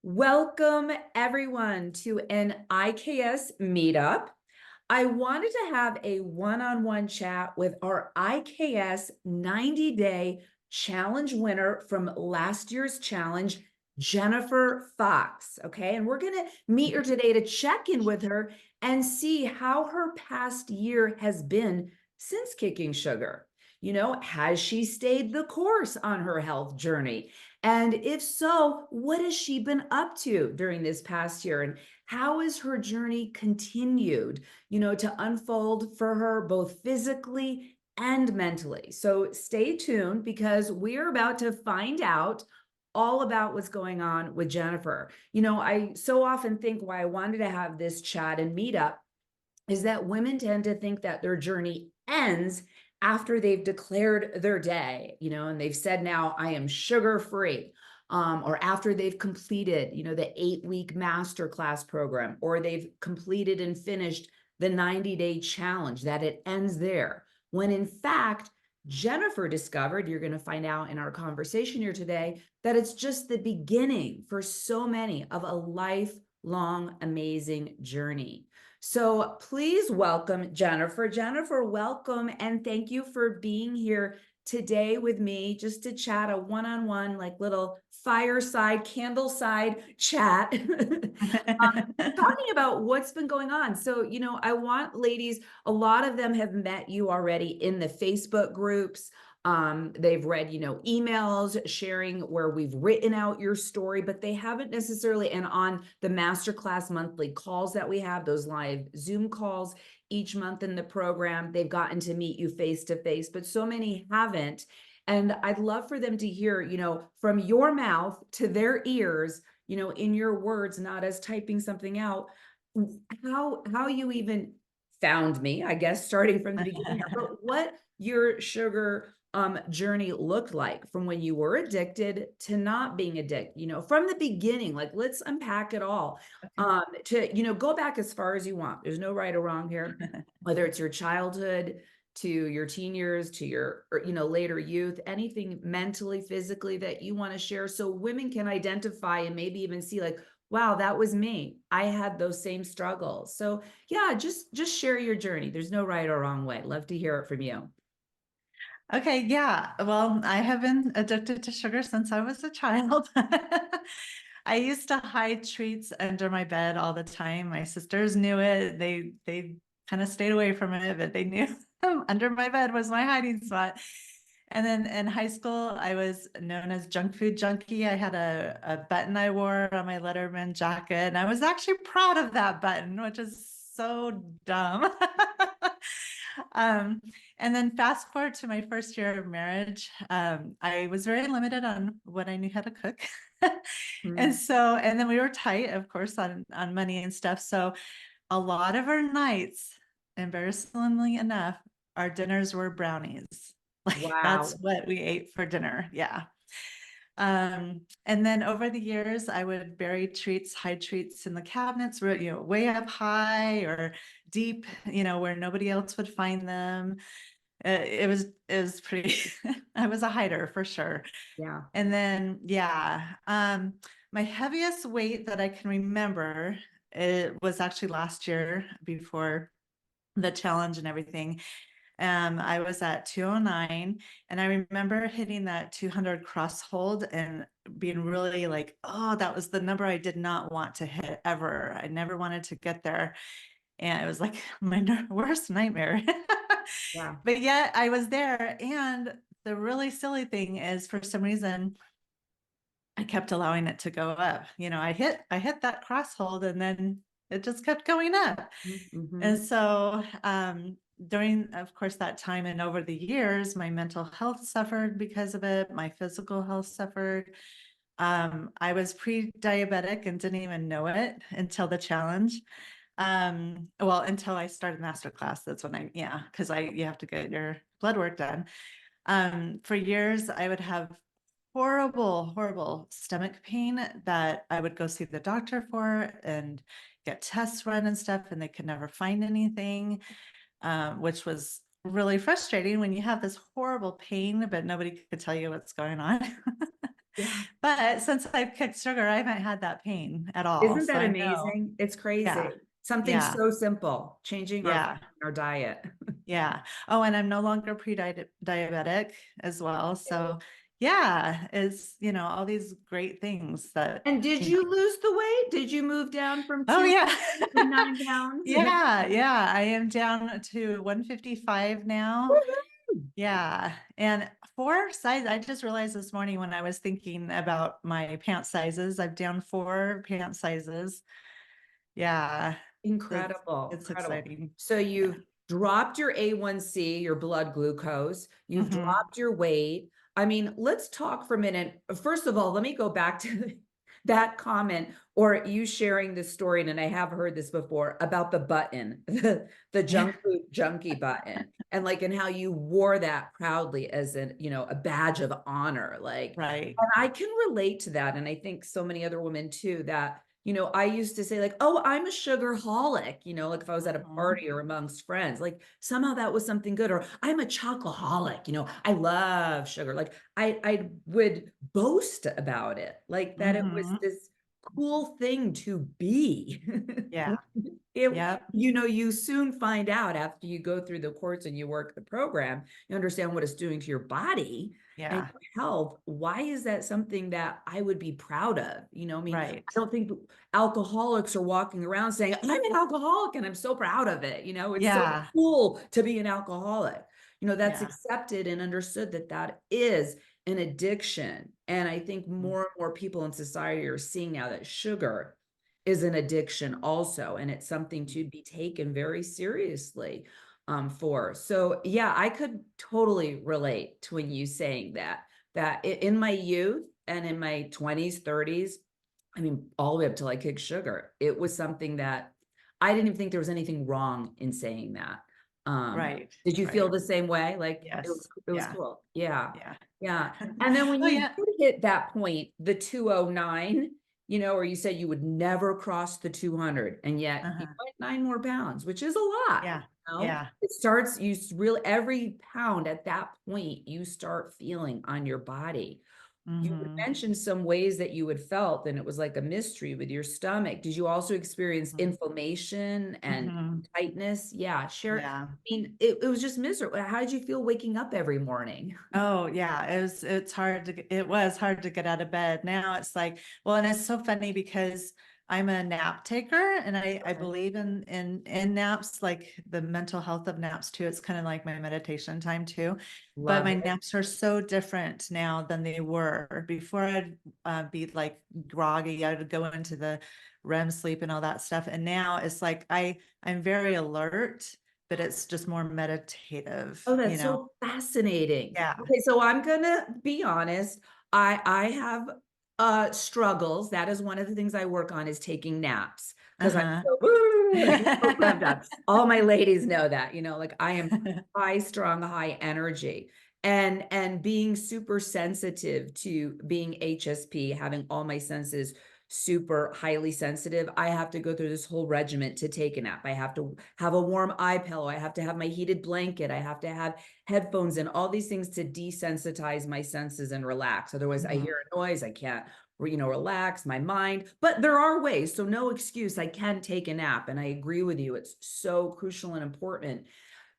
Welcome everyone to an IKS meetup. I wanted to have a one-on-one chat with our IKS 90-day challenge winner from last year's challenge, Jennifer Foxx. Okay, and we're going to meet her today to check in with her and see how her past year has been since kicking sugar. Has she stayed the course on her health journey? And if so, what has she been up to during this past year? And how has her journey continued, to unfold for her both physically and mentally? So stay tuned because we're about to find out all about what's going on with Jennifer. I so often think why I wanted to have this chat and meetup is that women tend to think that their journey ends after they've declared their day, and they've said, now I am sugar free. Or after they've completed, the 8-week masterclass program, or they've completed and finished the 90-day challenge, that it ends there. When in fact, Jennifer discovered, you're going to find out in our conversation here today, that it's just the beginning for so many of a lifelong amazing journey. So please welcome Jennifer. Jennifer, welcome, and thank you for being here today with me just to chat a one-on-one, like little fireside, candleside chat, talking about what's been going on. So, I want ladies, a lot of them have met you already in the Facebook groups. They've read, emails sharing where we've written out your story, but they haven't necessarily, and on the Masterclass monthly calls that we have, those live Zoom calls each month in the program, they've gotten to meet you face to face, but so many haven't. And I'd love for them to hear, from your mouth to their ears, in your words, not as typing something out, how you even found me, I guess, starting from the beginning, but what your sugar journey looked like from when you were addicted to not being addicted, from the beginning. Like, let's unpack it all. To go back as far as you want. There's no right or wrong here, whether it's your childhood to your teen years to your later youth, anything mentally, physically that you want to share, so women can identify and maybe even see, like, wow, that was me. I had those same struggles. So yeah, just share your journey. There's no right or wrong way. Love to hear it from you. Okay, yeah. Well, I have been addicted to sugar since I was a child. I used to hide treats under my bed all the time. My sisters knew it. They kind of stayed away from it, but they knew under my bed was my hiding spot. And then in high school, I was known as junk food junkie. I had a button I wore on my Letterman jacket, and I was actually proud of that button, which is so dumb. Um, and then fast forward to my first year of marriage, I was very limited on what I knew how to cook. And Mm. so, and then we were tight, of course, on money and stuff. So a lot of our nights, embarrassingly enough, our dinners were brownies. Like that's Wow. what we ate for dinner. Yeah. And then over the years, I would bury treats, hide treats in the cabinets, where, way up high or deep, where nobody else would find them. It was pretty, I was a hider for sure. Yeah. And then, yeah, my heaviest weight that I can remember, it was actually last year before the challenge and everything. I was at 209, and I remember hitting that 200 cross hold and being really like, oh, that was the number I did not want to hit ever. I never wanted to get there. And it was like my worst nightmare. Yeah. But yet I was there. And the really silly thing is, for some reason, I kept allowing it to go up. I hit that cross hold, and then it just kept going up. Mm-hmm. And so during, of course, that time and over the years, my mental health suffered because of it. My physical health suffered. I was pre-diabetic and didn't even know it until the challenge. Well, until I started Masterclass. That's when because you have to get your blood work done. For years, I would have horrible, horrible stomach pain that I would go see the doctor for and get tests run and stuff, and they could never find anything, which was really frustrating when you have this horrible pain, but nobody could tell you what's going on. Yeah. But since I've kicked sugar, I haven't had that pain at all. Isn't So that I know. amazing? It's crazy. Yeah. Something Yeah. so simple, changing Yeah. our diet. Yeah. Oh, and I'm no longer pre-diabetic as well. So yeah, it's, all these great things that, And did you lose the weight? Did you move down from oh 2 yeah. to 9 pounds? Yeah. Yeah. I am down to 155 now. Yeah. And four size, I just realized this morning when I was thinking about my pant sizes, I've down four pant sizes. Yeah. That's, Incredible, it's incredible. exciting. So Yeah. you've dropped your A1C, your blood glucose, you've Hmm. dropped your weight. I mean, let's talk for a minute. First of all, let me go back to that comment or you sharing this story, and I have heard this before about the button, the Yeah. junk food junkie button, and how you wore that proudly as a badge of honor. Like, Right. and I can relate to that. And I think so many other women too, that I used to say like, oh, I'm a sugarholic, like if I was at a Mhm. party or amongst friends, like somehow that was something good, or I'm a chocoholic, I love sugar. Like I would boast about it, like that it was Mhm. this cool thing to be. Yeah. It, Yep. you soon find out after you go through the course and you work the program, you understand what it's doing to your body and Yeah. your health. Why is that something that I would be proud of? I mean, I Right. don't think alcoholics are walking around saying, I'm an alcoholic and I'm so proud of it. It's so Yeah. cool to be an alcoholic. That's Yeah. accepted and understood that that is an addiction. And I think Mm. more and more people in society are seeing now that sugar is an addiction also, and it's something to be taken very seriously for. So yeah, I could totally relate to when you saying that in my youth and in my 20s, 30s, I mean, all the way up till I kicked sugar, it was something that I didn't even think there was anything wrong in saying that. Right. Did you feel Right. the same way? Like Yes. it was Yeah. cool. Yeah. Yeah. Yeah. And then when Oh you yeah. did hit that point, the 209, or you said you would never cross the 200, and yet you Uh-huh. went 9 more pounds, which is a lot. Yeah. You know, Yeah. it starts, really, every pound at that point, you start feeling on your body. You Hmm. mentioned some ways that you had felt, and it was like a mystery with your stomach. Did you also experience inflammation and Hmm. tightness? Yeah, share. I Yeah. mean, it was just miserable. How did you feel waking up every morning? Oh yeah, it was hard to get out of bed. Now it's like, well, and it's so funny because I'm a nap taker and I Okay. believe in naps, like the mental health of naps too. It's kind of like my meditation time too. But Love my it. naps are so different now than they were. Before I'd be like groggy, I would go into the REM sleep and all that stuff. And now it's like I'm very alert, but it's just more meditative, Oh, you that's know? so fascinating. Yeah. Okay, so I'm gonna be honest. I have struggles. That is one of the things I work on, is taking naps, because I'm Uh-huh. so, so revved up. All my ladies know that, like I am high strung, high energy. And being super sensitive to being HSP, having all my senses super highly sensitive, I have to go through this whole regiment to take a nap. I have to have a warm eye pillow. I have to have my heated blanket. I have to have headphones and all these things to desensitize my senses and relax. Otherwise, I Mhm. hear a noise. I can't, relax my mind. But there are ways. So no excuse. I can take a nap. And I agree with you. It's so crucial and important.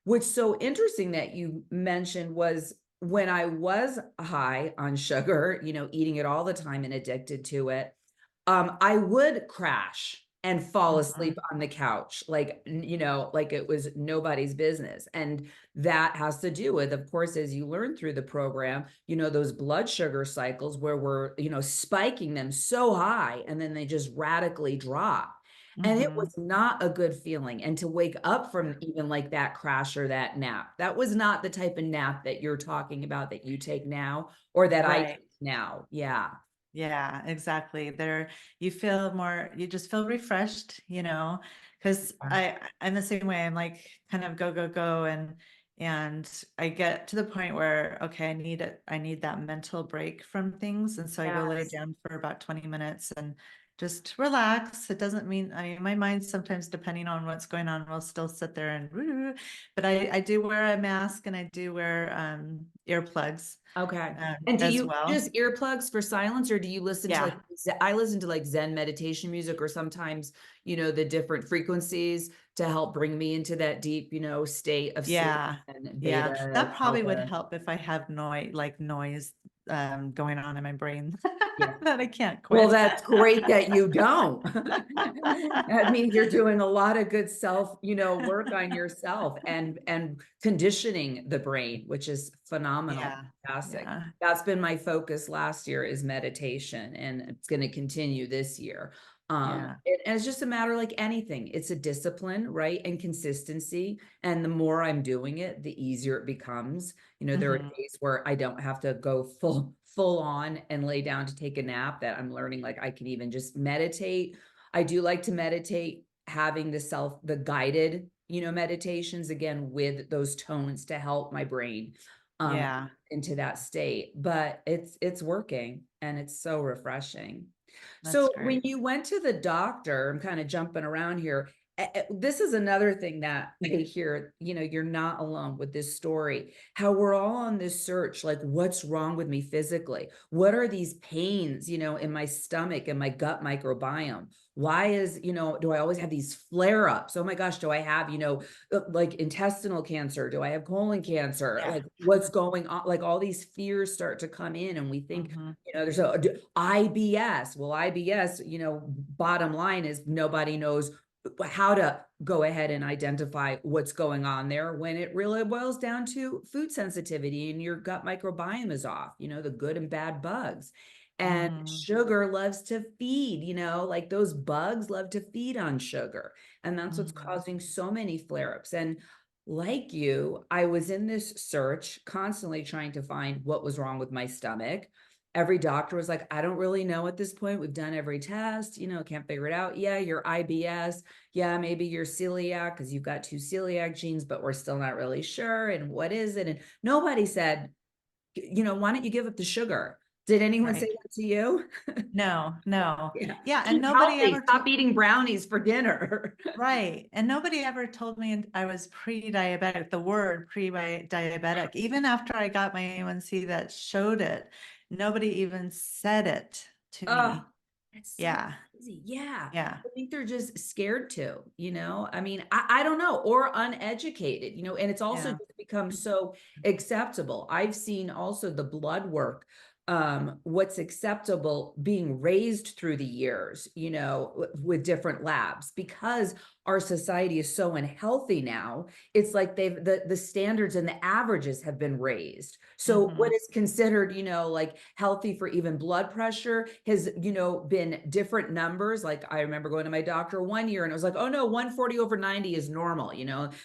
What's so interesting that you mentioned was when I was high on sugar, eating it all the time and addicted to it, I would crash and fall asleep Mhm. on the couch, like, like it was nobody's business. And that has to do with, of course, as you learn through the program, those blood sugar cycles where we're, spiking them so high and then they just radically drop. And it Mhm. was not a good feeling. And to wake up from even like that crash or that nap, that was not the type of nap that you're talking about that you take now or that I Right. take now. Yeah. Yeah, exactly. You just feel refreshed, because I'm the same way. I'm like kind of go, go, go. And I get to the point where, okay, I need that mental break from things. And so I go lay Yes. down for about 20 minutes and just relax. It doesn't mean, my mind sometimes, depending on what's going on, will still sit there and, but I do wear a mask and I do wear, earplugs, Okay. And do as you well. just earplugs for silence, or do you listen to Yeah. like, I listen to like Zen meditation music, or sometimes, the different frequencies to help bring me into that deep, state of sleep Yeah. and Yeah. beta, That probably would alpha. help if I have noise, going on in my brain Yeah. that I can't Well, quit. that's great that you don't. That means you're doing a lot of good self, work on yourself and conditioning the brain, which is phenomenal, Yeah. fantastic. Yeah. That's been my focus last year is meditation, and it's going to continue this year. Yeah. And it's just a matter like anything. It's a discipline, right? And consistency. And the more I'm doing it, the easier it becomes. There are Mhm. days where I don't have to go full on and lay down to take a nap, that I'm learning like I can even just meditate. I do like to meditate, having the guided, meditations again with those tones to help my brain um Yeah. into that state. But it's working and it's so refreshing. That's So when great. you went to the doctor, I'm kind of jumping around here. This is another thing that I hear, you're not alone with this story, how we're all on this search, like what's wrong with me physically? What are these pains, in my stomach and my gut microbiome? Why do I always have these flare ups? Oh my gosh, do I have, like intestinal cancer? Do I have colon cancer? Yeah. Like what's going on? Like all these fears start to come in, and we think, Mhm. there's IBS. Well, IBS, bottom line is nobody knows how to go ahead and identify what's going on there, when it really boils down to food sensitivity and your gut microbiome is off, the good and bad bugs. And Mhm. sugar loves to feed, like those bugs love to feed on sugar. And that's what's Mhm. causing so many flare ups. And like you, I was in this search, constantly trying to find what was wrong with my stomach. Every doctor was like, I don't really know at this point. We've done every test, can't figure it out. Yeah, you're IBS. Yeah, maybe you're celiac because you've got two celiac genes, but we're still not really sure. And what is it? And nobody said, why don't you give up the sugar? Did anyone say Right. that to you? No, no. Yeah. Yeah, and Eat nobody healthy. ever Stop eating brownies for dinner. right. And nobody ever told me I was pre-diabetic, the word pre-diabetic. Even after I got my A1C that showed it, nobody even said it to Oh, me. that's so Yeah. crazy. Yeah. Yeah. I think they're just scared to, I mean, I don't know, or uneducated, and it's also Yeah. just become so acceptable. I've seen also the blood work, what's acceptable being raised through the years, with different labs, because our society is so unhealthy now. It's like the standards and the averages have been raised. So Hmm. what is considered, like healthy for even blood pressure has, been different numbers. Like I remember going to my doctor one year and it was like, oh no, 140 over 90 is normal,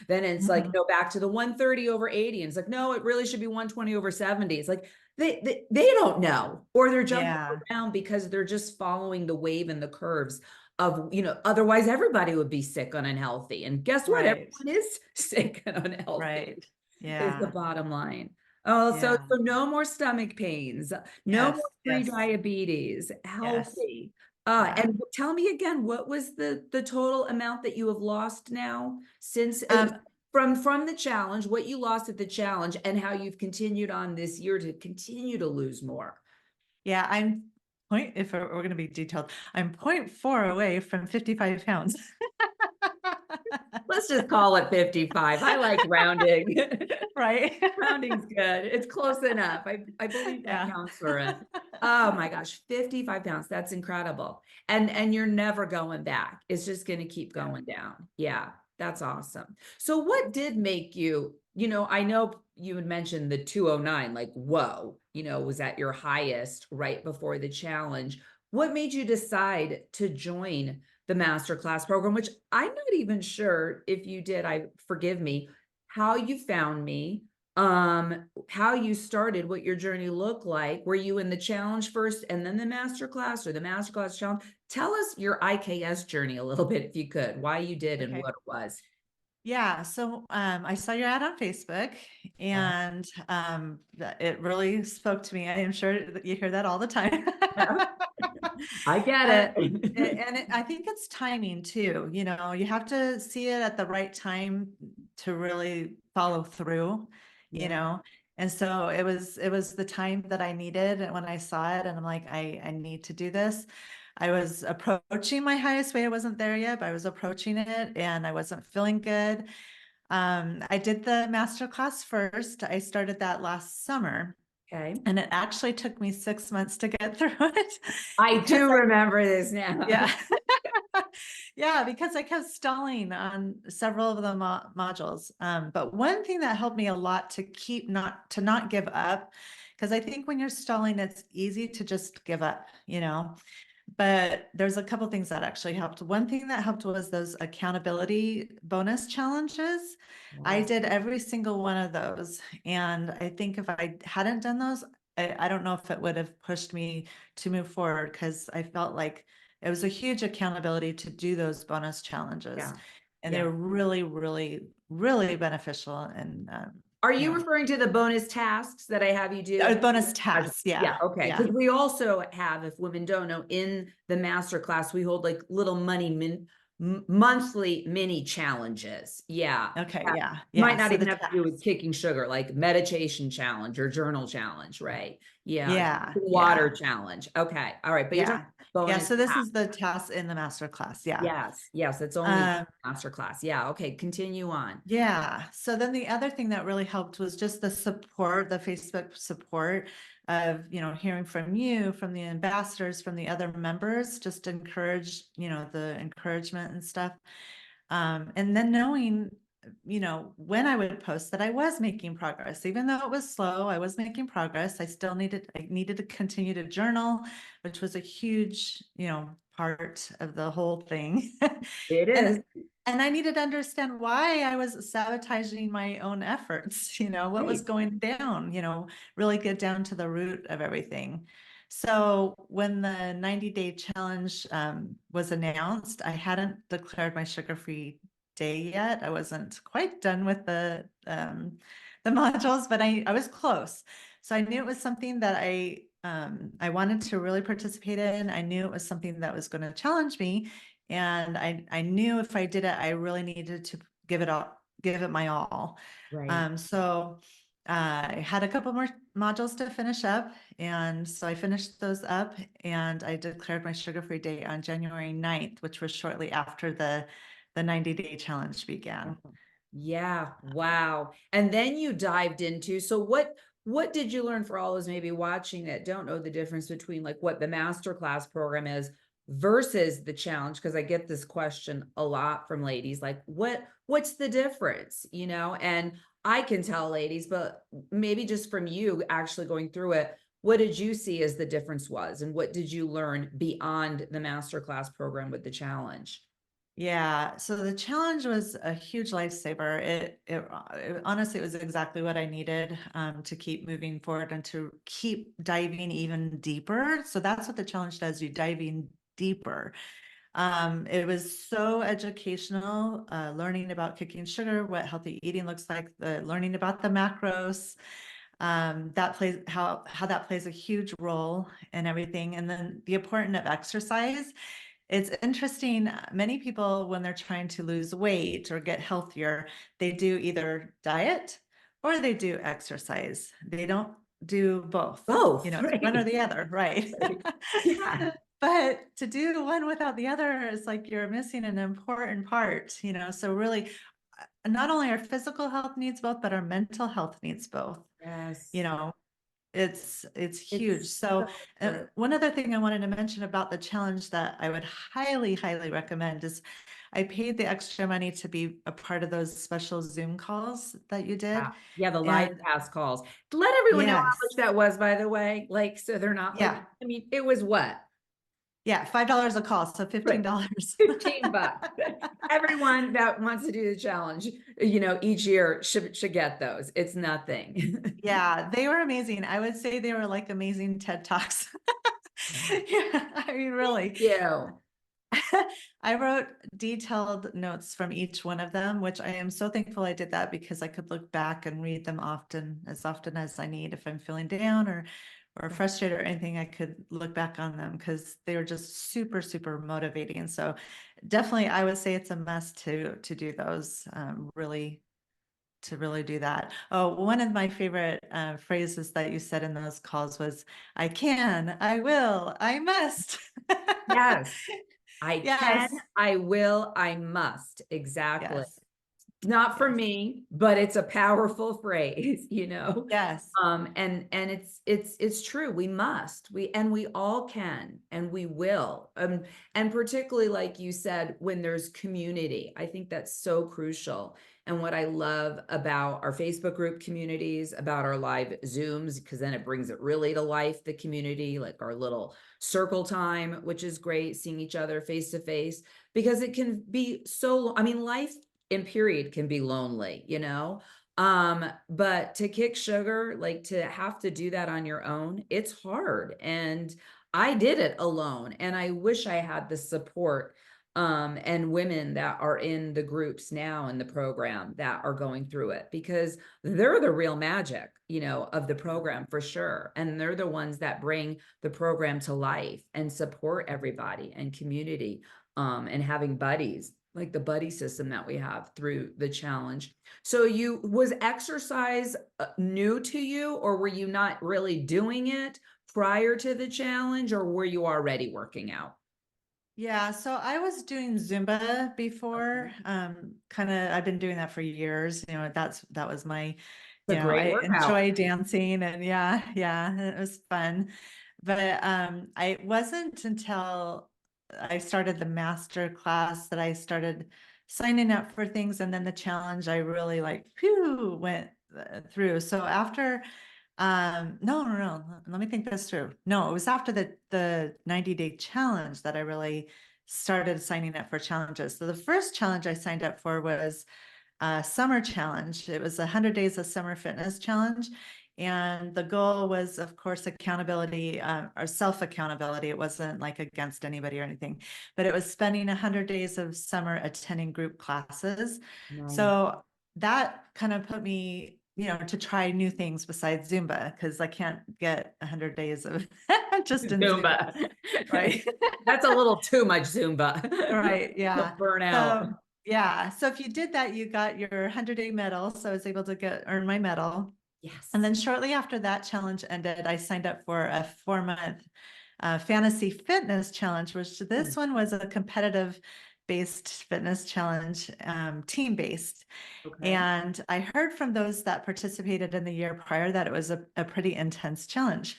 Then it's like, Hmm. no, back to the 130 over 80. And it's like, no, it really should be 120 over 70. It's like they don't know, or they're jumping Yeah. around because they're just following the wave and the curves of, otherwise everybody would be sick and unhealthy. And guess what? Right. Everyone is sick and unhealthy, Right. is the Yeah. bottom line. Oh, so Yeah. no more stomach pains, no more Yes. Yes. pre-diabetes, Yes. healthy. Yeah. And tell me again, what was the total amount that you have lost now since Um, from the challenge, what you lost at the challenge, and how you've continued on this year to continue to lose more? yeah, if we're going to be detailed, I'm 0.4 away from 55 pounds. Let's just call it 55. I like rounding. Right. Rounding's good. It's close enough. I believe that Yeah. counts for it. Oh my gosh, 55 pounds. That's incredible. And you're never going back. It's just going to keep Yeah. going down. Yeah, that's awesome. So what did make you, I know you had mentioned the 209, like, whoa, was at your highest right before the challenge. What made you decide to join the Masterclass program, which I'm not even sure if you did, forgive me, how you found me, how you started, what your journey looked like. Were you in the challenge first and then the masterclass, or the masterclass challenge? Tell us your IKS journey a little bit, if you could, why you did and Okay. what it was. Yeah. So I saw your ad on Facebook, and it really spoke to me. I am sure that you hear that all the time. I Uh, get it. I think it's timing too. You have to see it at the right time to really follow through, you Yeah. know. And so it was the time that I needed when I saw it, and I'm like, I need to do this. I was approaching my highest weight. I wasn't there yet, but I was approaching it and I wasn't feeling good. I did the master class first. I started that last summer. Okay. And it actually took me 6 months to get through it I because do remember this now. yeah. Yeah, because I kept stalling on several of the modules. But one thing that helped me a lot to not give up, because I think when you're stalling, it's easy to just give up, but there's a couple things that actually helped. One thing that helped was those accountability bonus challenges. I Yes. did every single one of those. And I think if I hadn't done those, I don't know if it would have pushed me to move forward, because I felt like it was a huge accountability to do those bonus challenges. Yeah. And they Yeah. were really, really, really beneficial. And, Are you referring to the bonus tasks that I have you do? bonus tasks. Yeah, Yeah. okay. Yeah. Because we also have, if women don't know, in the master class, we hold like little monthly mini challenges. Yeah. Okay. That Yeah. might Yeah. not So the even have to do tasks. with kicking sugar, like meditation challenge or journal challenge, right? Yeah. Yeah. Water Yeah. challenge. Okay. All right. But you're talking Yeah. Yeah. bonus So this tasks. is the task in the master class. Yeah. Yes. Yes. It's only Um, master class. Yeah. Okay. Continue on. yeah. So then the other thing that really helped was just the support, the Facebook support of, hearing from you, from the ambassadors, from the other members, just encourage, the encouragement and stuff. And then knowing, when I would post that I was making progress, even though it was slow, I was making progress. I needed to continue to journal, which was a huge, part of the whole thing. It is. And and I needed to understand why I was sabotaging my own efforts, what was Right. going down, really get down to the root of everything. So when the 90-day challenge was announced, I hadn't declared my sugar-free day yet. I wasn't quite done with the modules, but I was close. So I knew it was something that I wanted to really participate in. I knew it was something that was going to challenge me. And I knew if I did it, I really needed to give it my all. Right. So I had a couple more modules to finish up. And so I finished those up and I declared my sugar-free day on January 9th, which was shortly after the 90-day challenge began. Yeah, wow. And then you dived into, so what did you learn for all those maybe watching that don't know the difference between like what the masterclass program is versus the challenge? Because I get this question a lot from ladies, like what's the difference, And I can tell ladies, but maybe just from you actually going through it, what did you see as the difference was, and what did you learn beyond the masterclass program with the challenge? Yeah, so the challenge was a huge lifesaver. Honestly, it was exactly what I needed to keep moving forward and to keep diving even deeper. So that's what the challenge does. You dive in deeper. It was so educational, learning about kicking sugar, what healthy eating looks like, learning about the macros. That plays how that plays a huge role in everything, and then the importance of exercise. It's interesting. Many people, when they're trying to lose weight or get healthier, they do either diet or they do exercise. They don't do both. Both, It's one or right? the other, right? Right. Yeah. But to do one without the other is like you're missing an important part, So really, not only our physical health needs both, but our mental health needs both. Yes. You know, it's huge. It's So so true. one other thing I wanted to mention about the challenge that I would highly, highly recommend is I paid the extra money to be a part of those special Zoom calls that you Yeah. did. Yeah, the live And cast calls. Let everyone know how much yes, that was, by the way. Like, so they're not like, yeah, I mean, it was what? yeah, $5 a call, so Right. $15. 15 bucks. Everyone that wants to do the challenge, each year should get those. It's nothing. Yeah, they were amazing. I would say they were like amazing TED Talks. Yeah, I mean, really. Yeah. I wrote detailed notes from each one of them, which I am so thankful I did that because I could look back and read them often as I need. If I'm feeling down or frustrated or anything, I could look back on them because they were just super, super motivating. So definitely I would say it's a must to do those. Really, to really do that. Oh, one of my favorite phrases that you said in those calls was, I can, I will, I must. Yes, I can, Yes, I will, I must. Exactly. yes, Not for yes, me, but it's a powerful phrase, yes. and it's true. We must, we all can, and we will. And particularly like you said, when there's community, I think that's so crucial. And what I love about our Facebook group communities, about our live Zooms, because then it brings it really to life, the community, like our little circle time, which is great, seeing each other face to face, because it can be so, I mean, life in period can be lonely, but to kick sugar, like to have to do that on your own, it's hard. And I did it alone, and I wish I had the support and women that are in the groups now in the program that are going through it, because they're the real magic, of the program for sure. And they're the ones that bring the program to life and support everybody and community, and having buddies, like the buddy system that we have through the challenge. So was exercise new to you, or were you not really doing it prior to the challenge, or were you already working out? Yeah, so I was doing Zumba before. Okay. Kind of, I've been doing that for years. That was my, It's a great I workout. enjoy dancing, and yeah, it was fun. But I wasn't until I started the master class that I started signing up for things, and then the challenge I really like, phew, went through. So after no. Let me think this through. No, it was after the 90-day challenge that I really started signing up for challenges. So the first challenge I signed up for was a summer challenge. It was 100 days of summer fitness challenge. And the goal was, of course, accountability, or self-accountability. It wasn't like against anybody or anything, but it was spending 100 days of summer attending group classes. Nice. So that kind of put me, to try new things besides Zumba, because I can't get 100 days of just in Zumba, Zumba. right? That's a little too much Zumba. Right, yeah. You'll burn out. So yeah, so if you did that, you got your 100-day medal. So I was able to earn my medal. And Yes. then shortly after that challenge ended, I signed up for a 4-month fantasy fitness challenge, which this one was a competitive based fitness challenge, team based. Okay. And I heard from those that participated in the year prior that it was a pretty intense challenge.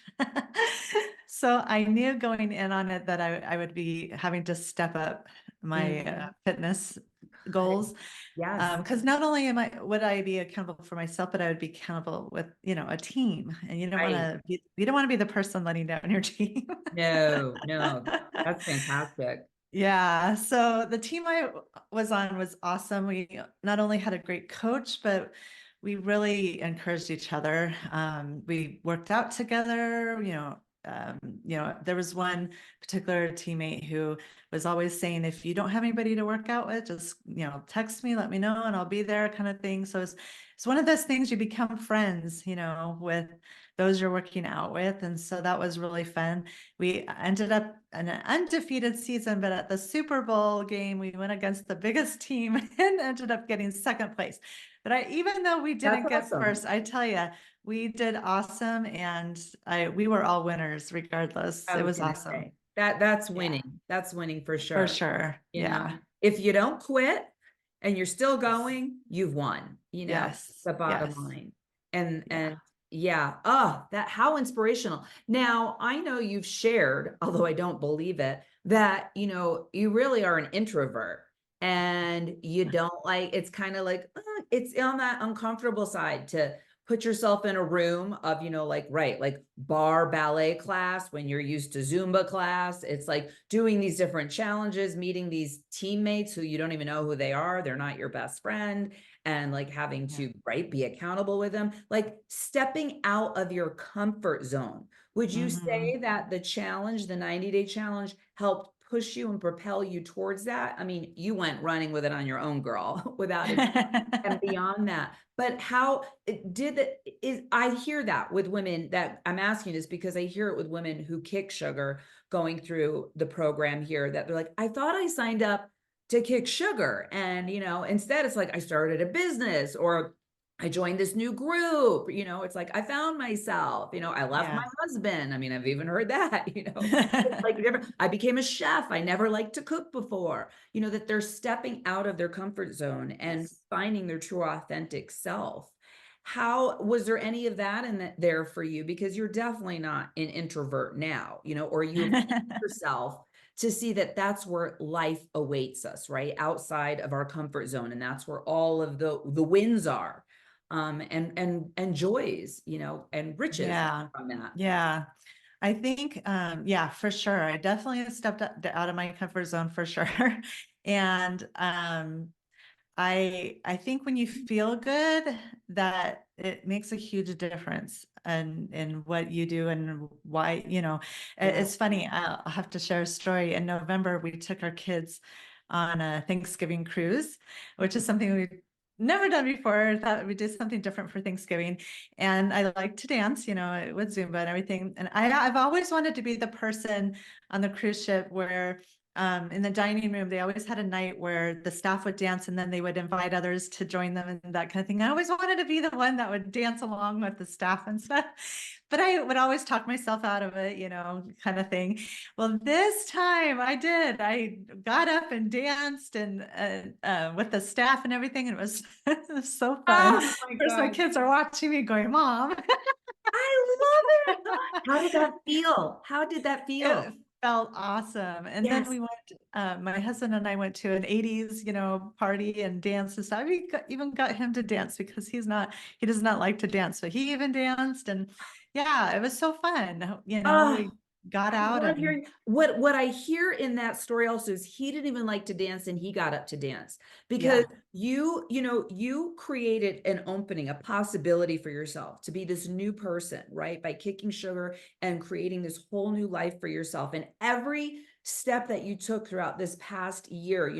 So I knew going in on it that I would be having to step up my Mhm. fitness goals. Yes. Because not only would I be accountable for myself, but I would be accountable with, a team. And Right. you don't want to be the person letting down your team. No, no, that's fantastic. Yeah, so the team I was on was awesome. We not only had a great coach, but we really encouraged each other. We worked out together, there was one particular teammate who was always saying, if you don't have anybody to work out with, just, text me, let me know, and I'll be there, kind of thing. So it's one of those things, you become friends, with those you're working out with. And so that was really fun. We ended up in an undefeated season, but at the Super Bowl game, we went against the biggest team and ended up getting second place. But even though we That's didn't get awesome. first, I tell you, we did awesome, and we were all winners regardless. I It was was gonna awesome. say that's Yeah, winning. That's winning for for sure. sure. You know, Yeah. if you don't quit and you're still Yes. going, you've won, Yes. the bottom Yes. line. And Yeah. yeah, oh, that how inspirational. Now, I know you've shared, although I don't believe it, that you really are an introvert, and you don't like, it's kind of like it's on that uncomfortable side to put yourself in a room of, like, right, like bar ballet class when you're used to Zumba class. It's like doing these different challenges, meeting these teammates who you don't even know who they are. They're not your best friend. And like having Yeah. to, right, be accountable with them, like stepping out of your comfort zone. Would you Hmm. say that the challenge, the 90-day challenge, helped push you and propel you towards that? I mean, you went running with it on your own, girl, without a, and beyond that. But how did it, is, I hear that with women, that I'm asking this because I hear it with women who kick sugar going through the program here, that they're like, I thought I signed up to kick sugar. And, instead it's like I started a business, or I joined this new group, it's like I found myself, I left my Yeah. husband. I mean, I've even heard that, it's like I became a chef. I never liked to cook before, that they're stepping out of their comfort zone and Yes. finding their true authentic self. How was there any of that there for you? Because you're definitely not an introvert now, or you have yourself to see that that's where life awaits us, right? Outside of our comfort zone. And that's where all of the wins are, and joys, and riches Yeah. from that. Yeah. I think, yeah, for sure. I definitely have stepped out of my comfort zone for sure. And, I think when you feel good, that it makes a huge difference in what you do and why, Yeah. it's funny. I'll have to share a story. In November, we took our kids on a Thanksgiving cruise, which is something we've never done before. Thought we did something different for Thanksgiving. And I like to dance, with Zumba and everything. And I've always wanted to be the person on the cruise ship where in the dining room, they always had a night where the staff would dance and then they would invite others to join them and that kind of thing. I always wanted to be the one that would dance along with the staff and stuff, but I would always talk myself out of it, kind of thing. Well, this time I did. I got up and danced and with the staff and everything. And it was, it was so fun. Oh Of my course, my God. kids are watching me going, Mom. I love it. How did that feel? How did that feel? It felt awesome. And then Yes. we went, my husband and I went to an 80s, party and dance and stuff. Even got him to dance because he does not like to dance. So he even danced. And yeah, it was so fun. Oh, We got I out love and hearing what I hear in that story also is he didn't even like to dance and he got up to dance because yeah. you created an opening, a possibility for yourself to be this new person, right? By kicking sugar and creating this whole new life for yourself. And every step that you took throughout this past year,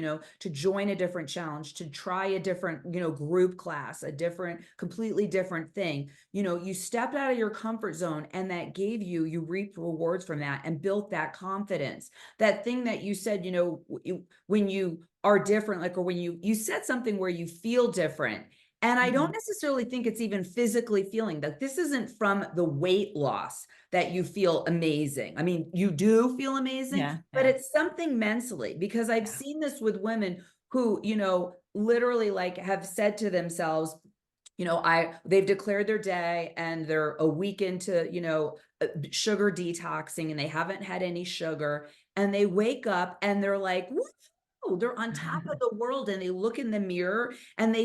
to join a different challenge, to try a different, group class, a different, completely different thing, you stepped out of your comfort zone and that gave you reaped rewards from that and built that confidence. That thing that you said, when you are different, like, or when you said something where you feel different. And I don't Mhm. necessarily think it's even physically feeling that this isn't from the weight loss that you feel amazing. I mean, you do feel amazing, Yeah. but Yeah. it's something mentally because I've Yeah. seen this with women who, literally like have said to themselves, they've declared their day and they're a week into, sugar detoxing and they haven't had any sugar and they wake up and they're like, whoa, they're on top of the world and they look in the mirror and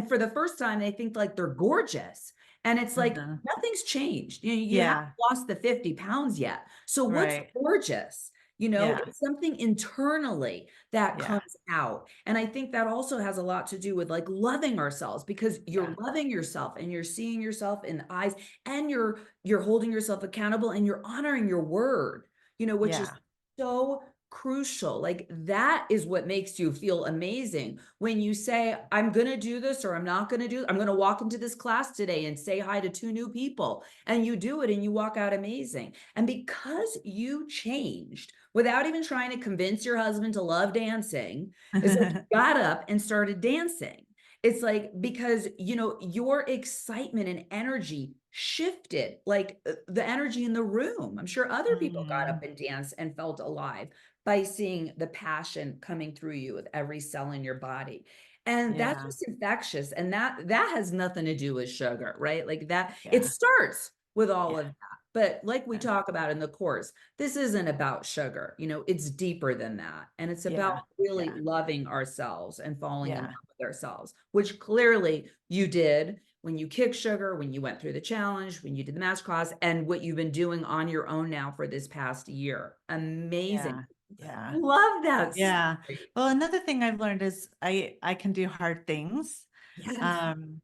for the first time they think like they're gorgeous. And it's like Uh-huh. nothing's changed. You haven't Yeah. lost the 50 pounds yet. So what's Right. gorgeous? Yeah. It's something internally that Yeah. comes out. And I think that also has a lot to do with like loving ourselves because you're Yeah. loving yourself and you're seeing yourself in the eyes and you're holding yourself accountable and you're honoring your word, which is Yeah. so crucial. Like that is what makes you feel amazing. When you say, I'm going to do this or I'm not going to do, I'm going to walk into this class today and say hi to 2 new people and you do it and you walk out amazing. And because you changed without even trying to convince your husband to love dancing, it's like you got up and started dancing. It's like because your excitement and energy shifted, like the energy in the room. I'm sure other people got up Mhm. and danced and felt alive by seeing the passion coming through you with every cell in your body. And that's Yeah. just infectious. And that has nothing to do with sugar, right? Like that, it Yeah. starts with all Yeah. of that. But like we Yeah. talk about in the course, this isn't about sugar. It's deeper than that. And it's about Yeah. really Yeah. loving ourselves and falling in Yeah. love with ourselves, which clearly you did when you kicked sugar, when you went through the challenge, when you did the masterclass, and what you've been doing on your own now for this past year. Amazing. Yeah. Yeah. Love that Yeah. story. Well, another thing I've learned is I can do hard things. Yes. Um,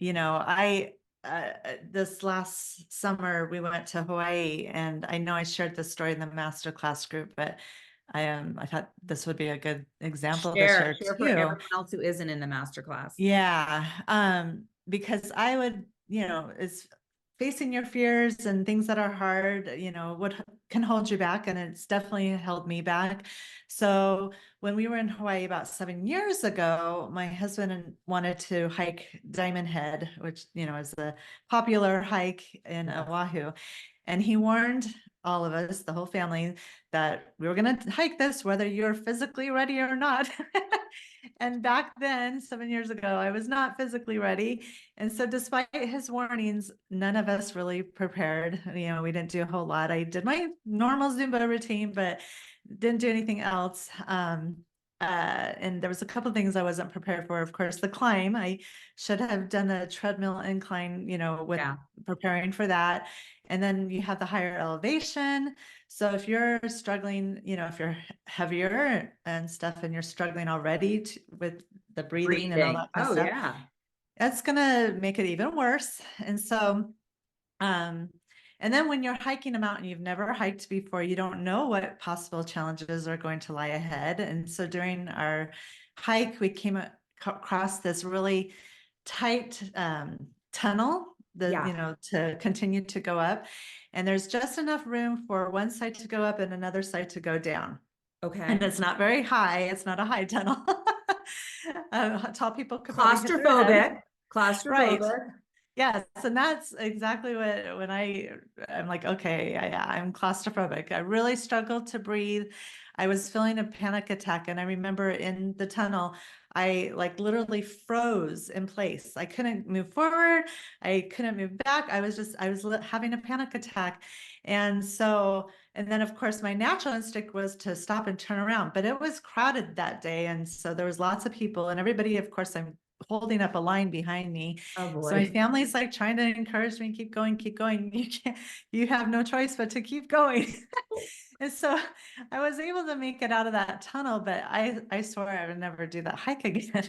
I this last summer we went to Hawaii, and I know I shared this story in the masterclass group, but I thought this would be a good example to share Share for too. everyone else who isn't in the masterclass. Yeah. Because I would, it's facing your fears and things that are hard, can hold you back. And it's definitely held me back. So when we were in Hawaii about 7 years ago, my husband wanted to hike Diamond Head, which, is a popular hike in Yeah. Oahu. And he warned all of us, the whole family, that we were going to hike this, whether you're physically ready or not. And back then, 7 years ago, I was not physically ready. And so despite his warnings, none of us really prepared. We didn't do a whole lot. I did my normal Zumba routine, but didn't do anything else. And there was a couple of things I wasn't prepared for. Of course, the climb. I should have done a treadmill incline, with Yeah. preparing for that. And then you have the higher elevation. So if you're struggling, if you're heavier and stuff and you're struggling already with the breathing and all Breathing. that kind of Oh, stuff, yeah. that's going to make it even worse. And so, um, and then when you're hiking a mountain you've never hiked before, you don't know what possible challenges are going to lie ahead. And so during our hike, we came across this really tight tunnel Yeah. to continue to go up. And there's just enough room for one side to go up and another side to go down. And Okay. it's not very high. It's not a high tunnel. Tall people could probably hit their head. Claustrophobic. Right. Claustrophobic. Yes, and that's exactly when I'm like, okay, yeah, I'm claustrophobic. I really struggled to breathe. I was feeling a panic attack, and I remember in the tunnel, I like literally froze in place. I couldn't move forward. I couldn't move back. I was having a panic attack. And so, and then of course my natural instinct was to stop and turn around, but it was crowded that day. And so there was lots of people, and everybody, of course, I'm holding up a line behind me. Oh So my boy. family's like trying to encourage me, keep going, keep going. You have no choice but to keep going. And so I was able to make it out of that tunnel, but I swore I would never do that hike again.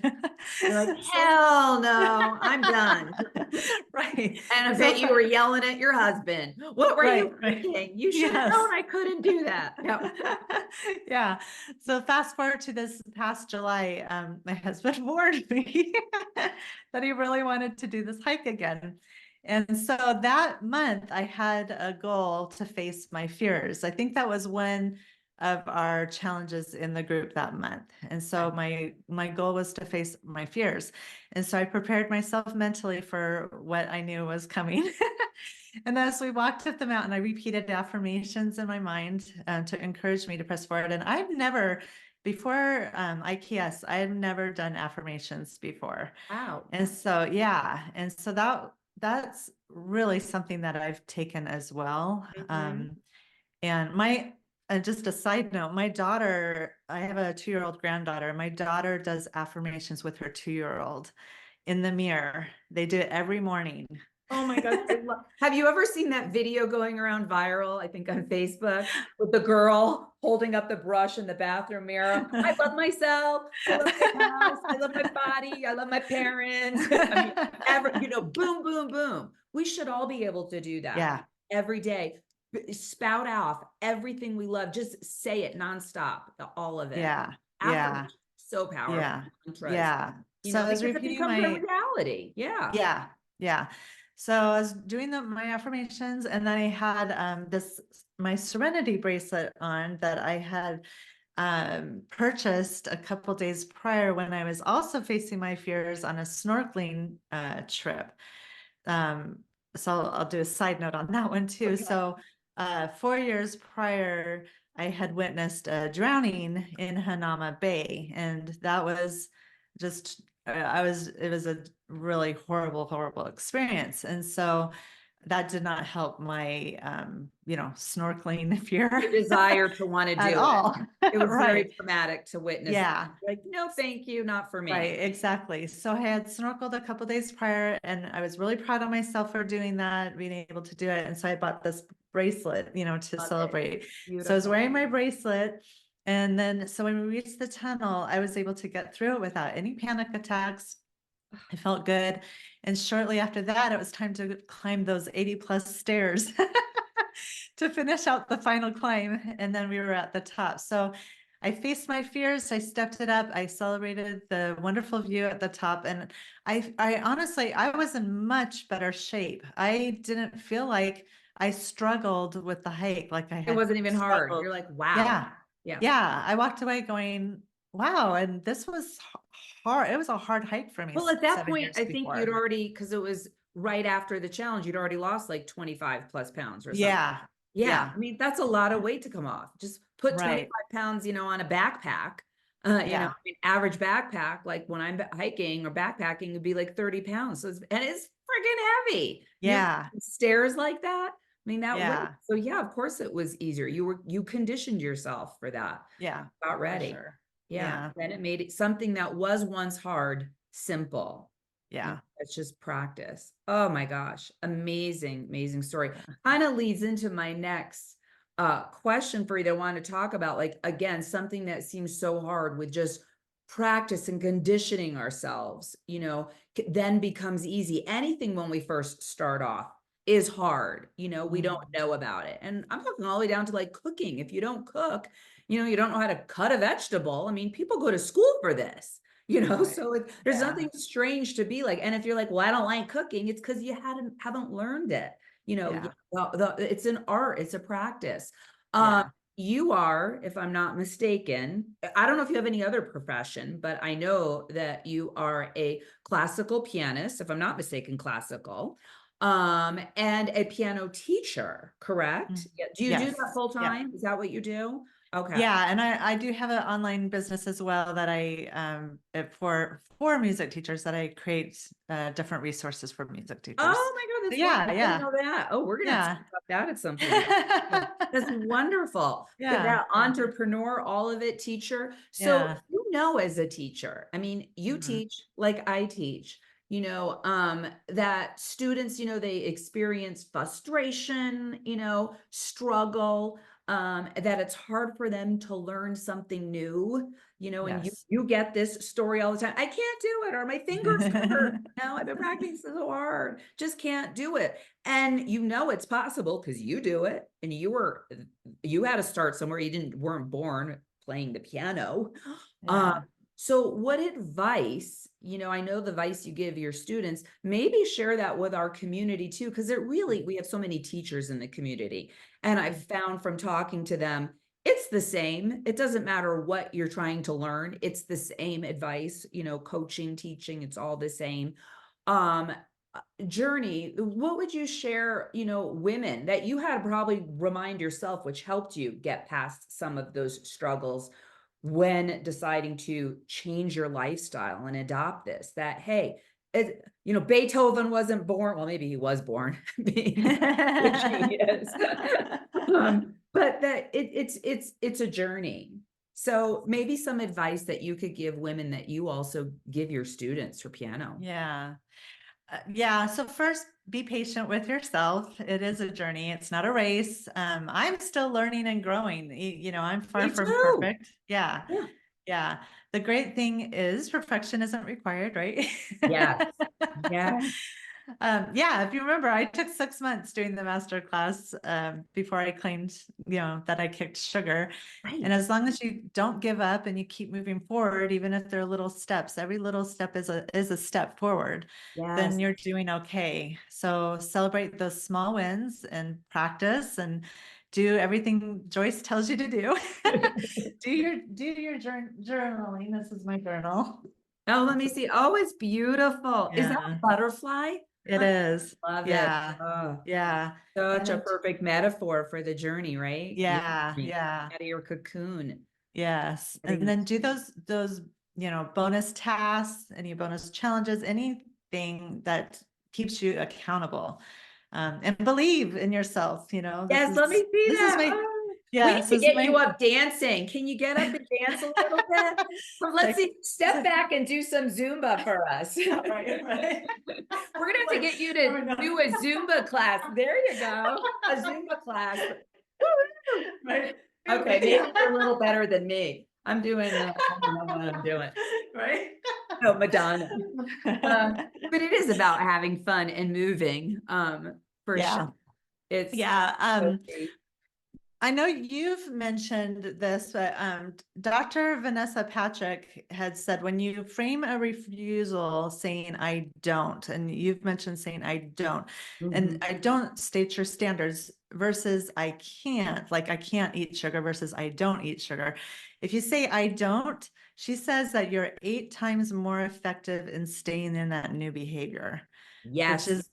You're like, So, hell no, I'm done. right. And I So, bet you were yelling at your husband. What were you right. thinking? You should have Yes. known I couldn't do that. Yep. Yeah. So fast forward to this past July, my husband warned me that he really wanted to do this hike again. And so that month I had a goal to face my fears. I think that was one of our challenges in the group that month. And so my goal was to face my fears. And so I prepared myself mentally for what I knew was coming. And as we walked up the mountain, I repeated affirmations in my mind to encourage me to press forward. And I've never, before IKS, I had never done affirmations before. Wow. And so, yeah. And so that's really something that I've taken as well. Mhm. And just a side note, my daughter, I have a 2-year-old granddaughter. My daughter does affirmations with her 2-year-old in the mirror. They do it every morning. Oh my gosh. Have you ever seen that video going around viral, I think on Facebook, with the girl holding up the brush in the bathroom mirror? I love myself. I love my house. I love my body. I love my parents. I mean, boom, boom, boom. We should all be able to do that Yeah. every day. Spout off everything we love. Just say it nonstop, all of it. Yeah. Yeah. Affirmation, so powerful. Yeah. Mantras, Yeah. So I was because it repeating becomes a reality. Yeah. yeah. Yeah. So I was doing my affirmations, and then I had my serenity bracelet on that I had purchased a couple days prior when I was also facing my fears on a snorkeling trip. Um, so I'll do a side note on that one too. Okay. So 4 years prior, I had witnessed a drowning in Hanama Bay, and that was just it was a really horrible experience. And so that did not help my snorkeling fear Your desire to want to at do it. all. It was very Right. traumatic to witness. Yeah. Like, no, thank you, not for me. Right, exactly. So I had snorkeled a couple days prior, and I was really proud of myself for doing that, being able to do it. And so I bought this bracelet, to Love it. celebrate. So I was Beautiful. wearing my bracelet. And then, so when we reached the tunnel, I was able to get through it without any panic attacks. I felt good. And shortly after that, it was time to climb those 80+ stairs to finish out the final climb. And then we were at the top. So I faced my fears. I stepped it up. I celebrated the wonderful view at the top. And I honestly, I was in much better shape. I didn't feel like I struggled with the hike like I It had wasn't even hard. struggled. You're like, wow. Yeah. Yeah. Yeah. I walked away going, wow. And this was hard. It was a hard hike for me Well, at that 7 point, years I think you'd before. already, because it was right after the challenge, you'd already lost like 25 plus pounds or something. Yeah. Yeah. Yeah. I mean, that's a lot of weight to come off. Just put 25 Right. pounds, on a backpack. Yeah. I mean, average backpack, like when I'm hiking or backpacking, would be like 30 pounds. And it's freaking heavy. You're Yeah. stairs like that. I mean, that weight. Yeah. So yeah, of course it was easier. You conditioned yourself for that. Yeah. Got For ready. sure. Yeah. Yeah. Then it made it something that was once hard, simple. Yeah. It's just practice. Oh my gosh. Amazing, amazing story. Yeah. Kind of leads into my next question for you that I want to talk about. Like, again, something that seems so hard with just practice and conditioning ourselves, then becomes easy. Anything when we first start off is hard. We don't know about it. And I'm talking all the way down to like cooking. If you don't cook, you don't know how to cut a vegetable. I mean, people go to school for this. Right. So there's Yeah. nothing strange to be like. And if you're like, well, I don't like cooking, it's because you haven't learned it. Yeah. It's an art, it's a practice. Yeah. You are, if I'm not mistaken, I don't know if you have any other profession, but I know that you are a classical pianist, if I'm not mistaken, classical, and a piano teacher, correct? Yeah. Do you do that Yes. full Yeah. time? Is that what you do? Okay. Yeah, and I do have an online business as well that for music teachers that I create different resources for music teachers. Oh my God, that's Yeah, wonderful. I didn't yeah, know that. Oh, we're gonna have to yeah. talk about that at some point. That's wonderful. Yeah, That yeah, entrepreneur, all of it, teacher. So yeah. as a teacher, I mean, you Mhm. teach like I teach, that students, they experience frustration, struggle, that it's hard for them to learn something new, and you Yes. you get this story all the time. I can't do it, or my fingers hurt. No, I've been practicing so hard, just can't do it. And it's possible because you do it, and you had to start somewhere. You weren't born playing the piano. Um, Yeah. so what advice, I know the advice you give your students, maybe share that with our community too, because we have so many teachers in the community. And I've found from talking to them, it's the same. It doesn't matter what you're trying to learn. It's the same advice, coaching, teaching, it's all the same. Um, Journey, what would you share, women that you had to probably remind yourself, which helped you get past some of those struggles when deciding to change your lifestyle and adopt this, that, hey, Beethoven wasn't born. Well, maybe he was born being a genius. But that it's a journey. So maybe some advice that you could give women that you also give your students for piano. Yeah. Yeah. So first, be patient with yourself. It is a journey. It's not a race. I'm still learning and growing. I'm far Me from too. perfect. Yeah. Yeah. Yeah. The great thing is perfection isn't required, right? Yes. Yeah. Yeah, if you remember, I took 6 months doing the master class before I claimed, that I kicked sugar. Right. And as long as you don't give up and you keep moving forward, even if they're little steps, every little step is a step forward, Yes. then you're doing okay. So celebrate those small wins and practice and do everything Joyce tells you to do. do your journaling. This is my journal. Oh, let me see. Oh, it's beautiful. Is that a Yeah, butterfly? it I is. love it. Yeah. Oh, Yeah. And such a then, perfect metaphor for the journey, right? Your yeah, journey yeah, out of your cocoon. yes. And Getting then do those, bonus tasks, any bonus challenges, anything that keeps you accountable. And believe in yourself, Yes, let me see this is that. my, Oh, we yeah, need this to is get you my, up dancing. Can you get up and dance a little bit? Well, let's like, see. Step back and do some Zumba for us. right, right. We're gonna have to get you Oh to my God. do a Zumba class. There you go. A Zumba class. Woo! Right. Okay, maybe you're a little better than me. I'm doing, I don't know what I'm doing. Right. No, Madonna. But it is about having fun and moving, for Yeah. sure. It's Yeah. so great. I know you've mentioned this, but Dr. Vanessa Patrick had said when you frame a refusal saying I don't, and you've mentioned saying I don't, and Mhm. I don't state your standards versus I can't, like I can't eat sugar versus I don't eat sugar. If you say I don't, she says that you're 8 times more effective in staying in that new behavior, which Yes. is,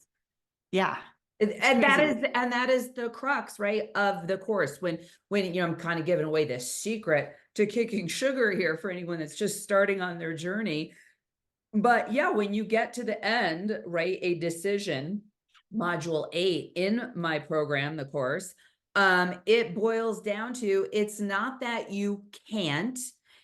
yeah, it's And crazy. that is the crux, right, of the course. When you know, I'm kind of giving away this secret to kicking sugar here for anyone that's just starting on their journey. But yeah, when you get to the end, right, a decision, module 8 in my program, the course, it boils down to it's not that you can't,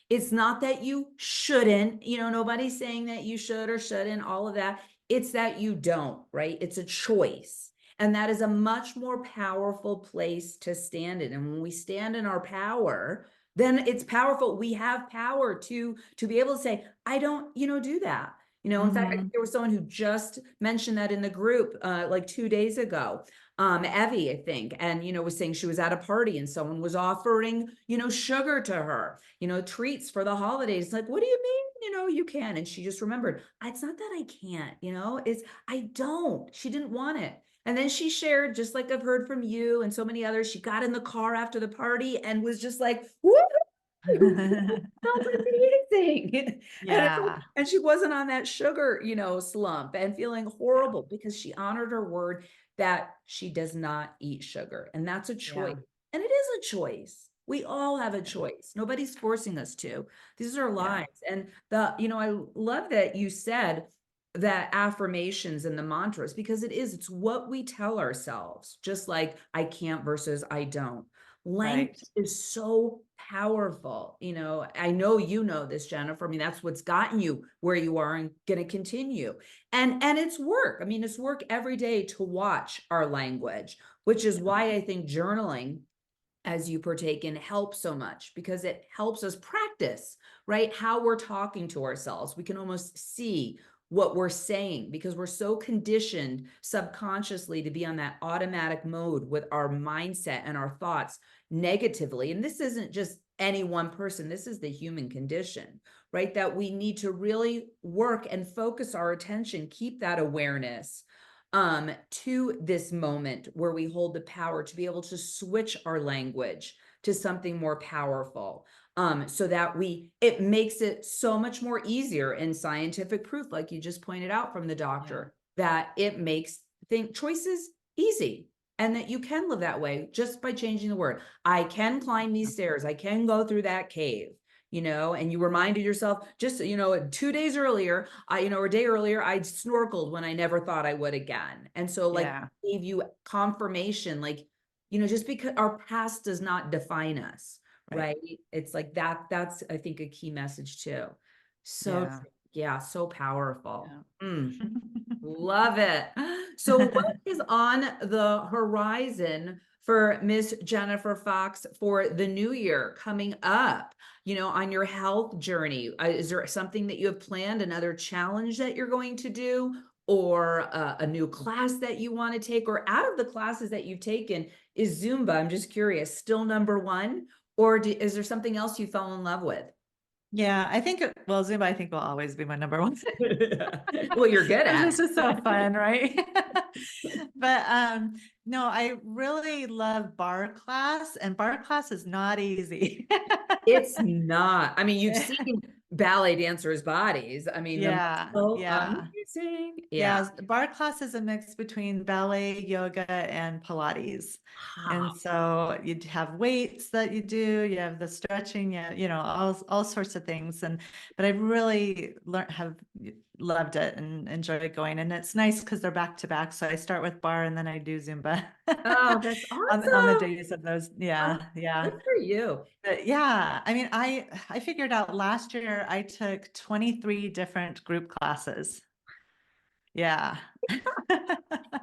it's not that you shouldn't, you know, nobody's saying that you should or shouldn't, all of that. It's that you don't, right? It's a choice. And that is a much more powerful place to stand in. And when we stand in our power, then it's powerful. We have power to be able to say, I don't, you know, do that. You know, in fact, I think Mhm. there was someone who just mentioned that in the group like 2 days ago. Evie, I think, and you know, was saying she was at a party and someone was offering, you know, sugar to her, you know, treats for the holidays. Like, what do you mean? You know, you can. And she just remembered, it's not that I can't, you know, it's I don't. She didn't want it. And then she shared, just like I've heard from you and so many others, she got in the car after the party and was just like, woo, felt amazing. Yeah, And she wasn't on that sugar, you know, slump and feeling yeah, horrible because she honored her word that she does not eat sugar. And that's a choice. yeah, And it is a choice. We all have a choice. Nobody's forcing us to. These are yeah, lives. And the, you know, I love that you said that affirmations and the mantras because it's what we tell ourselves, just like I can't versus I don't. Language right. is so powerful. You know, I know you know this, Jennifer. I mean, that's what's gotten you where you are and going to continue. And it's work. I mean, it's work every day to watch our language, which is why I think journaling as you partake in helps so much because it helps us practice, right? How we're talking to ourselves. We can almost see what we're saying because we're so conditioned subconsciously to be on that automatic mode with our mindset and our thoughts negatively. And this isn't just any one person, this is the human condition, right? That we need to really work and focus our attention, keep that awareness to this moment where we hold the power to be able to switch our language to something more powerful, so that it makes it so much more easier in scientific proof, like you just pointed out from the Yeah. doctor, that it makes choices easy and that you can live that way just by changing the word. I can climb these stairs, I can go through that cave, you know, and you reminded yourself just, you know, 2 days earlier, or a day earlier, I snorkeled when I never thought I would again. And so like Yeah, gave you confirmation, like, you know, just because our past does not define us, right. right? It's like that's I think a key message too. So Yeah. yeah, so powerful. Yeah. Love it. So what is on the horizon for Miss Jennifer Foxx for the new year coming up, you know, on your health journey? Is there something that you have planned, another challenge that you're going to do, or a new class that you want to take, or out of the classes that you've taken, is Zumba, I'm just curious, still number one, or is there something else you fell in love with? Yeah, I think, well, Zumba, I think will always be my number one. Well, you're good Because at it's just so it. fun, right? But no, I really love bar class, and bar class is not easy. It's not. I mean, you've seen ballet dancers' bodies. I mean, the Yeah, muscle, yeah. amazing. Yeah. Yeah, bar class is a mix between ballet, yoga, and Pilates. Ah, And so you'd have weights that you do, you have the stretching, yeah, all sorts of things. But I really have loved it and enjoyed going. And it's nice because they're back to back. So I start with bar and then I do Zumba oh, that's on the awesome. days of those. Oh, Yeah, yeah. good for you. But yeah, I mean, I figured out last year I took 23 different group classes. Yeah.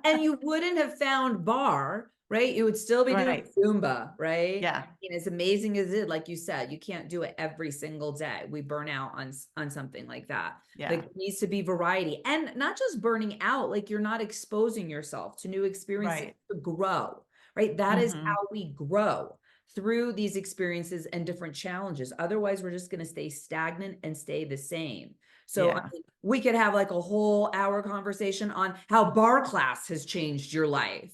And you wouldn't have found bar, right? You would still be doing Right. Zumba, right? I Yeah. mean, as amazing as it, like you said, you can't do it every single day. We burn out on something like that. Like Yeah. it needs to be variety and not just burning out, like you're not exposing yourself to new experiences Right. to grow, right? That is Hmm. how we grow. through these experiences and different challenges. Otherwise, we're just going to stay stagnant and stay the same. So I Yeah. mean, we could have like a whole hour conversation on how bar class has changed your life,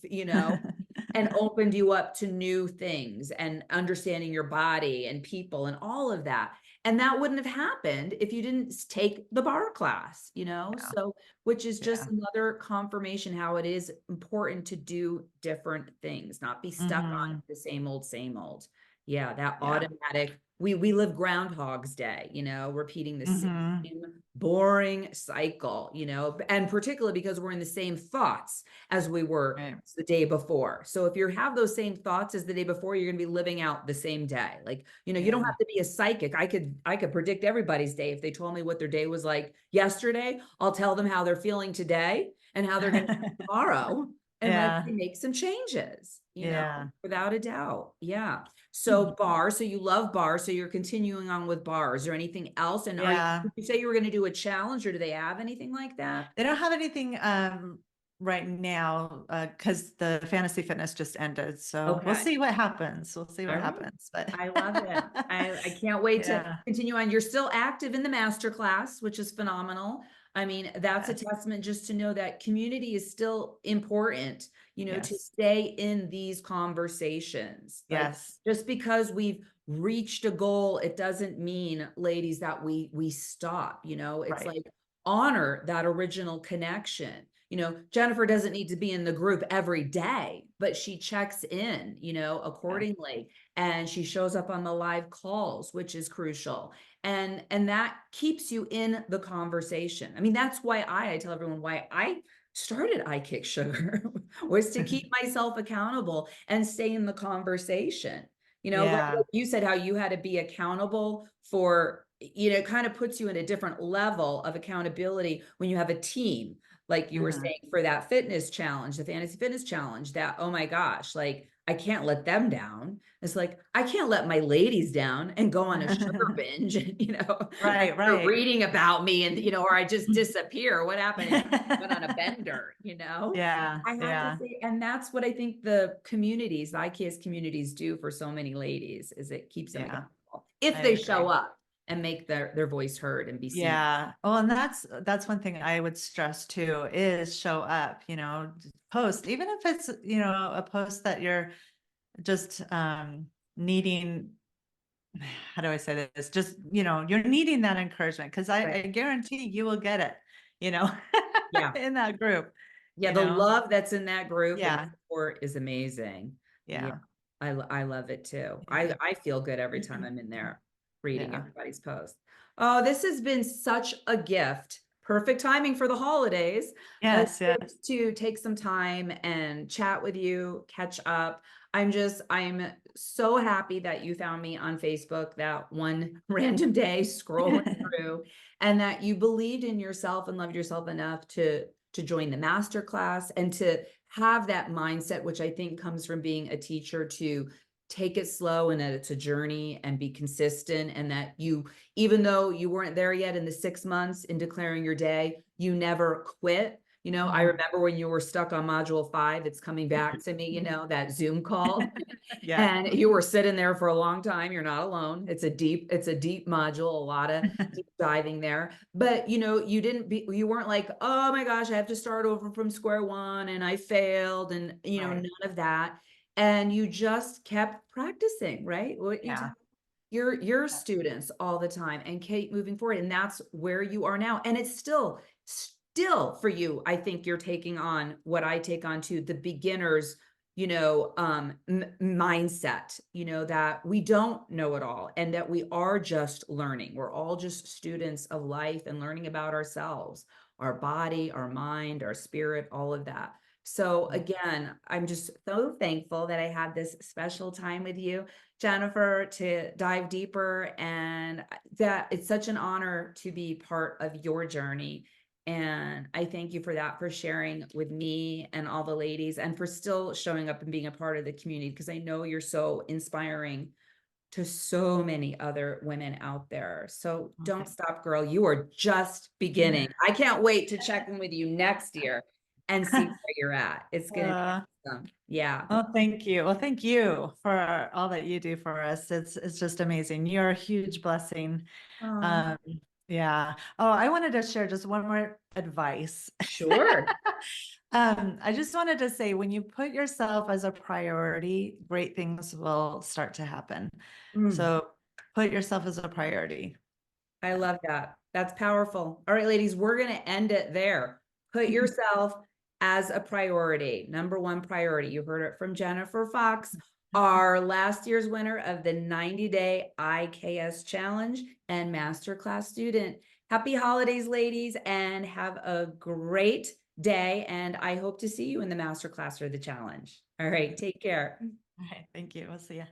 and opened you up to new things and understanding your body and people and all of that. And that wouldn't have happened if you didn't take the bar class, Yeah. So, which is just Yeah. another confirmation how it is important to do different things, not be stuck on Hmm. the same old, same old. Yeah, that Yeah. automatic, we live Groundhog's Day, repeating the same Hmm. boring cycle, and particularly because we're in the same thoughts as we were Right. the day before. So if you have those same thoughts as the day before, you're going to be living out the same day. Like, you don't Yeah. have to be a psychic. I could predict everybody's day. If they told me what their day was like yesterday, I'll tell them how they're feeling today and how they're going to feel tomorrow. Unless Yeah. they make some changes, Yeah. without a doubt. Yeah. So bars, so you love bars, so you're continuing on with bars or anything else? And Yeah. did you say you were going to do a challenge, or do they have anything like that? They don't have anything right now because the fantasy fitness just ended. So we'll Okay. see what happens. We'll see All what right. happens. But I love it. I can't wait to yeah. continue on. You're still active in the masterclass, which is phenomenal. I mean, that's a Yes. testament just to know that community is still important, to Yes. stay in these conversations. Like, Yes. just because we've reached a goal, it doesn't mean, ladies, that we stop, It's Right. like honor that original connection. Jennifer doesn't need to be in the group every day, but she checks in, Yeah. accordingly, and she shows up on the live calls, which is crucial. And that keeps you in the conversation. I mean, that's why I tell everyone why I started I Kick Sugar was to keep myself accountable and stay in the conversation. Like Yeah. you said, how you had to be accountable for, it kind of puts you in a different level of accountability when you have a team, like you were Mhm. saying, for that fitness challenge, the fantasy fitness challenge, that, oh my gosh, like I can't let them down. It's like, I can't let my ladies down and go on a sugar binge, Right. they're Right. reading about me and, or I just disappear. What happened? And went on a bender, Yeah. I have to Yeah. say, and that's what I think the communities, the IKS communities do for so many ladies, is it keeps them Yeah. accountable I if they show agree. up and make their voice heard and be seen. Yeah. Well, and that's one thing I would stress too is show up, post, even if it's, a post that you're just needing, how do I say this? Just, you're needing that encouragement because Right. I guarantee you will get it, you know, Yeah. in that group, Yeah, the love that's in that group and the Yeah. support is amazing. Yeah, Yeah. I love it too. Yeah. I feel good every time I'm in there reading Yeah. everybody's post. Oh, this has been such a gift. Perfect timing for the holidays. A Yes. Yes. gift to take some time and chat with you, catch up. I'm so happy that you found me on Facebook that one random day scrolling through, and that you believed in yourself and loved yourself enough to join the master class and to have that mindset, which I think comes from being a teacher, to take it slow and that it's a journey and be consistent. And that you, even though you weren't there yet in the 6 months in declaring your day, you never quit. I Mhm. remember when you were stuck on module 5, it's coming back to me, that Zoom call. Yeah. And you were sitting there for a long time. You're not alone. It's a deep module, a lot of deep diving there. But you weren't like, oh my gosh, I have to start over from square one and I failed, and Right. none of that. And you just kept practicing, right? What you tell Yeah. your students all the time and keep moving forward. And that's where you are now. And it's still for you, I think you're taking on what I take on to the beginners, mindset, that we don't know it all and that we are just learning. We're all just students of life and learning about ourselves, our body, our mind, our spirit, all of that. So again, I'm just so thankful that I had this special time with you, Jennifer, to dive deeper, and that it's such an honor to be part of your journey. And I thank you for that, for sharing with me and all the ladies, and for still showing up and being a part of the community, because I know you're so inspiring to so many other women out there. So don't Okay. stop, girl. You are just beginning. I can't wait to check in with you next year and see where you're at. It's going to Uh, be awesome. Yeah. Oh, thank you. Well, thank you for all that you do for us. It's just amazing. You're a huge blessing. Oh, Um, yeah. Oh, I wanted to share just one more advice. sure. I just wanted to say, when you put yourself as a priority, great things will start to happen. Mm. So put yourself as a priority. I love that. That's powerful. All right, ladies, we're going to end it there. Put yourself as a priority, number one priority. You heard it from Jennifer Foxx, our last year's winner of the 90-day IKS challenge and masterclass student. Happy holidays, ladies, and have a great day. And I hope to see you in the masterclass or the challenge. All right, take care. All right. Thank you. We'll see you.